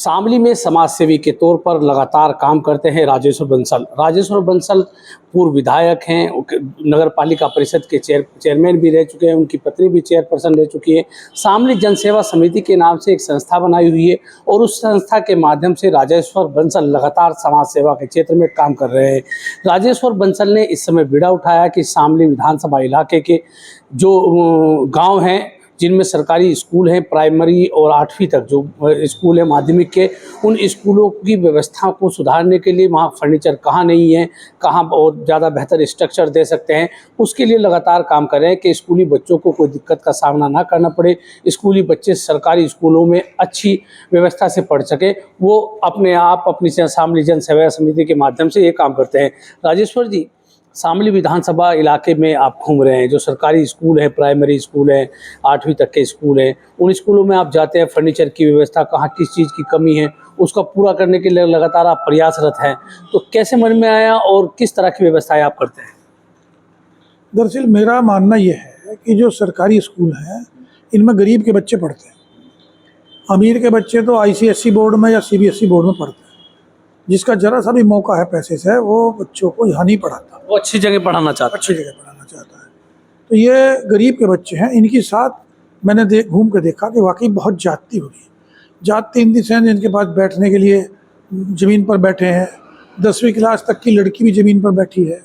शामली में समाज सेवी के तौर पर लगातार काम करते हैं राजेश्वर बंसल। राजेश्वर बंसल पूर्व विधायक हैं, नगर पालिका परिषद के चेयरमैन भी रह चुके हैं, उनकी पत्नी भी चेयरपर्सन रह चुकी है। शामली जन सेवा समिति के नाम से एक संस्था बनाई हुई है और उस संस्था के माध्यम से राजेश्वर बंसल लगातार समाज सेवा के क्षेत्र में काम कर रहे हैं। राजेश्वर बंसल ने इस समय बीड़ा उठाया कि शामली विधानसभा इलाके के जो गाँव हैं जिनमें सरकारी स्कूल हैं, प्राइमरी और 8वीं तक जो स्कूल है माध्यमिक के, उन स्कूलों की व्यवस्था को सुधारने के लिए वहाँ फर्नीचर कहाँ नहीं है, कहाँ और ज़्यादा बेहतर स्ट्रक्चर दे सकते हैं, उसके लिए लगातार काम कर रहे हैं कि स्कूली बच्चों को कोई दिक्कत का सामना ना करना पड़े, स्कूली बच्चे सरकारी स्कूलों में अच्छी व्यवस्था से पढ़ सके। वो अपने आप अपनी शामली जन सेवा समिति के माध्यम से ये काम करते हैं। राजेश्वर जी, शामली विधानसभा इलाके में आप घूम रहे हैं, जो सरकारी स्कूल है, प्राइमरी स्कूल है, 8वीं तक के स्कूल हैं, उन स्कूलों में आप जाते हैं, फर्नीचर की व्यवस्था कहाँ किस चीज़ की कमी है उसका पूरा करने के लिए लगातार आप प्रयासरत हैं, तो कैसे मन में आया और किस तरह की व्यवस्थाएं आप करते हैं? दरअसल मेरा मानना यह है कि जो सरकारी स्कूल हैं इनमें गरीब के बच्चे पढ़ते हैं। अमीर के बच्चे तो ICSE बोर्ड में या CBSE बोर्ड में पढ़ते हैं। जिसका जरा सा भी मौका है पैसे से वो बच्चों को यहाँ नहीं पढ़ाता, वो अच्छी जगह पढ़ाना चाहता है। अच्छी जगह पढ़ाना चाहता है। तो ये गरीब के बच्चे हैं, इनके साथ मैंने घूम के देखा कि वाकई बहुत जाति हो रही है। जाति इन दी सेंस इनके पास बैठने के लिए ज़मीन पर बैठे हैं, 10वीं क्लास तक की लड़की भी ज़मीन पर बैठी है,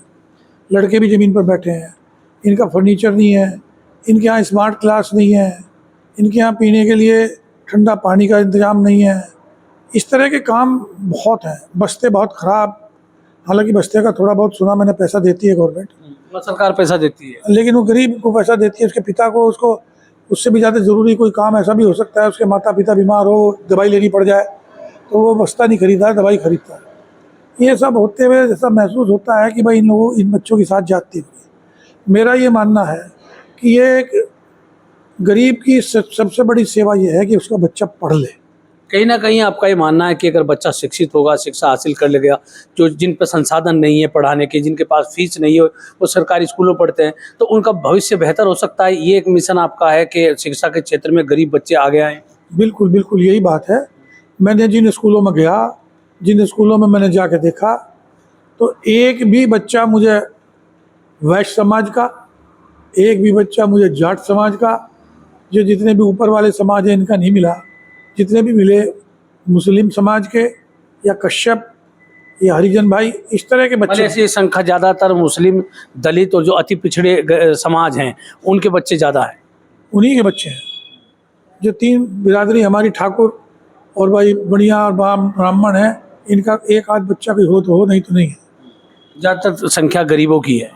लड़के भी ज़मीन पर बैठे हैं। इनका फर्नीचर नहीं है, इनके यहाँ स्मार्ट क्लास नहीं है, इनके यहाँ पीने के लिए ठंडा पानी का इंतज़ाम नहीं है। इस तरह के काम बहुत हैं। बस्ते बहुत ख़राब, हालांकि बस्ते का थोड़ा बहुत सुना मैंने पैसा देती है गवर्नमेंट, सरकार पैसा देती है, लेकिन वो गरीब को पैसा देती है, उसके पिता को, उसको उससे भी ज़्यादा ज़रूरी कोई काम ऐसा भी हो सकता है, उसके माता पिता बीमार हो, दवाई लेनी पड़ जाए, तो वो बस्ता नहीं खरीदता है, दवाई खरीदता है। ये सब होते हुए जैसा महसूस होता है कि भाई इन बच्चों के साथ जाती हुई। मेरा ये मानना है कि ये एक गरीब की सबसे बड़ी सेवा ये है कि उसका बच्चा पढ़ ले। कहीं ना कहीं आपका ये मानना है कि अगर बच्चा शिक्षित होगा, शिक्षा हासिल कर ले गया, जो जिन पर संसाधन नहीं है पढ़ाने के, जिनके पास फीस नहीं है, वो सरकारी स्कूलों पढ़ते हैं, तो उनका भविष्य बेहतर हो सकता है। ये एक मिशन आपका है कि शिक्षा के क्षेत्र में गरीब बच्चे आगे आएँ। बिल्कुल बिल्कुल यही बात है। मैंने जिन स्कूलों में गया, जिन स्कूलों में मैंने जाके देखा, तो एक भी बच्चा मुझे वैश्य समाज का, एक भी बच्चा मुझे जाट समाज का, जो जितने भी ऊपर वाले समाज हैं इनका नहीं मिला। जितने भी मिले मुस्लिम समाज के या कश्यप या हरिजन भाई, इस तरह के बच्चे। ऐसी संख्या ज़्यादातर मुस्लिम, दलित और जो अति पिछड़े समाज हैं उनके बच्चे ज़्यादा हैं, उन्हीं के बच्चे हैं। जो 3 बिरादरी हमारी ठाकुर और भाई बढ़िया और ब्राह्मण हैं, इनका एक आध बच्चा भी हो तो हो, नहीं तो नहीं है। ज़्यादातर संख्या गरीबों की है।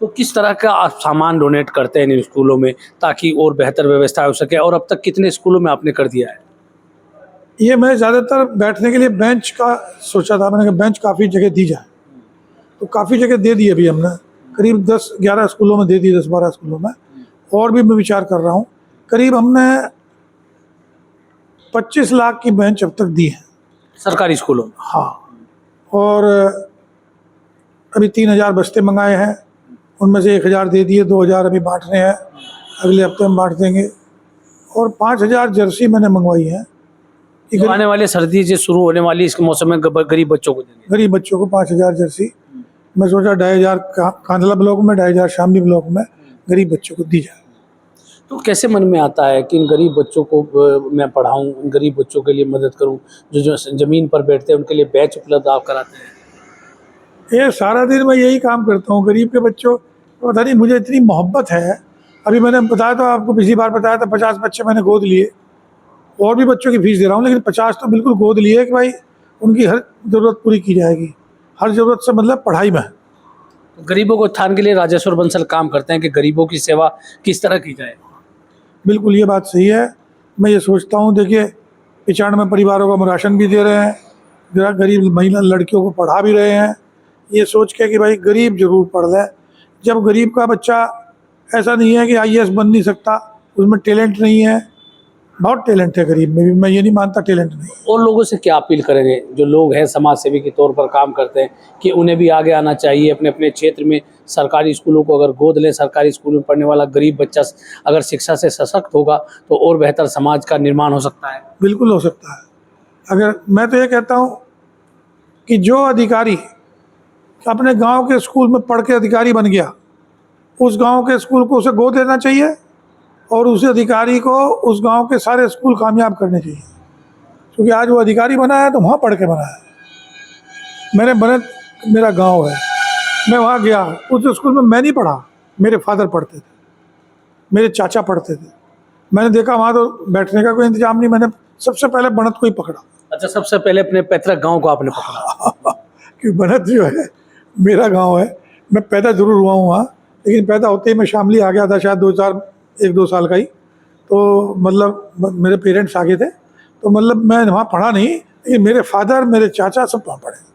तो किस तरह का आप सामान डोनेट करते हैं इन स्कूलों में ताकि और बेहतर व्यवस्था हो सके, और अब तक कितने स्कूलों में आपने कर दिया है? ये मैं ज़्यादातर बैठने के लिए बेंच का सोचा था, मैंने कहा बेंच काफ़ी जगह दी जाए, तो काफ़ी जगह दे दी अभी हमने, करीब 10-11 स्कूलों में दे दी, 10-12 स्कूलों में, और भी मैं विचार कर रहा हूँ। करीब हमने 25 लाख की बेंच अब तक दी है सरकारी स्कूलों में। हाँ, और अभी 3000 बस्ते मंगाए हैं, उनमें से 1000 दे दिए, 2000 अभी बांट रहे हैं, अगले हफ्ते हम बांट देंगे। और 5000 जर्सी मैंने मंगवाई है। तो आने वाले सर्दी से शुरू होने वाली इस मौसम में गरीब बच्चों को देंगे, गरीब बच्चों को 5000 जर्सी। मैं सोचा 2500 कांधला ब्लॉक में, 2500 शामली ब्लॉक में गरीब बच्चों को दी जाए। तो कैसे मन में आता है कि इन गरीब बच्चों को मैं पढ़ाऊँ, इन गरीब बच्चों के लिए मदद करूँ, जो ज़मीन पर बैठते हैं उनके लिए बैच उपलब्ध आप कराते हैं? ये सारा दिन मैं यही काम करता हूँ। गरीब के बच्चों, पता नहीं मुझे इतनी मोहब्बत है। अभी मैंने बताया था आपको, पिछली बार बताया था, 50 बच्चे मैंने गोद लिए, और भी बच्चों की फीस दे रहा हूँ, लेकिन 50 तो बिल्कुल गोद लिए कि भाई उनकी हर ज़रूरत पूरी की जाएगी। हर ज़रूरत से मतलब पढ़ाई में। गरीबों को उत्थान के लिए राजेश्वर बंसल काम करते हैं कि गरीबों की सेवा किस तरह की जाए। बिल्कुल ये बात सही है। मैं ये सोचता हूँ, देखिए 95 परिवारों को हम राशन भी दे रहे हैं, गरीब महिला लड़कियों को पढ़ा भी रहे हैं, ये सोच के कि भाई गरीब जरूर पढ़ ले। जब गरीब का बच्चा, ऐसा नहीं है कि IAS बन नहीं सकता, उसमें टैलेंट नहीं है, बहुत टैलेंट है गरीब में भी, मैं ये नहीं मानता टैलेंट नहीं। और लोगों से क्या अपील करेंगे जो लोग हैं समाज सेवी के तौर पर काम करते हैं कि उन्हें भी आगे आना चाहिए, अपने अपने क्षेत्र में सरकारी स्कूलों को अगर गोद लें, सरकारी स्कूल में पढ़ने वाला गरीब बच्चा अगर शिक्षा से सशक्त होगा तो और बेहतर समाज का निर्माण हो सकता है। बिल्कुल हो सकता है। अगर मैं तो ये कहता हूँ कि जो अधिकारी अपने गांव के स्कूल में पढ़ के अधिकारी बन गया, उस गांव के स्कूल को उसे गोद लेना चाहिए और उस अधिकारी को उस गांव के सारे स्कूल कामयाब करने चाहिए, क्योंकि आज वो अधिकारी बना है तो वहाँ पढ़ के बना है। मैंने बनत मेरा गांव है, मैं वहाँ गया, उस स्कूल में मैं नहीं पढ़ा, मेरे फादर पढ़ते थे, मेरे चाचा पढ़ते थे। मैंने देखा वहाँ तो बैठने का कोई इंतजाम नहीं, मैंने सबसे पहले बनत को ही पकड़ा। अच्छा, सबसे पहले अपने पैतृक गांव को आपने पकड़ा। कि बनत जो है मेरा गांव है, मैं पैदा जरूर हुआ हूँ वहाँ, लेकिन पैदा होते ही मैं शामली आ गया था, शायद 1-2 साल का ही। तो मतलब मेरे पेरेंट्स आगे थे, तो मतलब मैं वहाँ पढ़ा नहीं, लेकिन मेरे फादर, मेरे चाचा सब वहाँ पढ़े।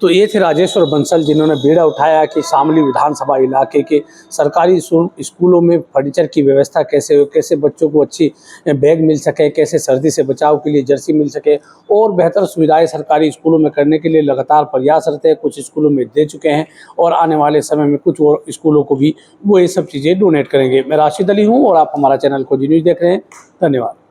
तो ये थे राजेश्वर बंसल, जिन्होंने बीड़ा उठाया कि शामली विधानसभा इलाके के सरकारी स्कूलों में फर्नीचर की व्यवस्था कैसे हो, कैसे बच्चों को अच्छी बैग मिल सके, कैसे सर्दी से बचाव के लिए जर्सी मिल सके और बेहतर सुविधाएं सरकारी स्कूलों में करने के लिए लगातार प्रयासरत है। कुछ स्कूलों में दे चुके हैं और आने वाले समय में कुछ और स्कूलों को भी वो ये सब चीज़ें डोनेट करेंगे। मैं राशिद अली हूँ और आप हमारा चैनल खोजी न्यूज़ देख रहे हैं। धन्यवाद।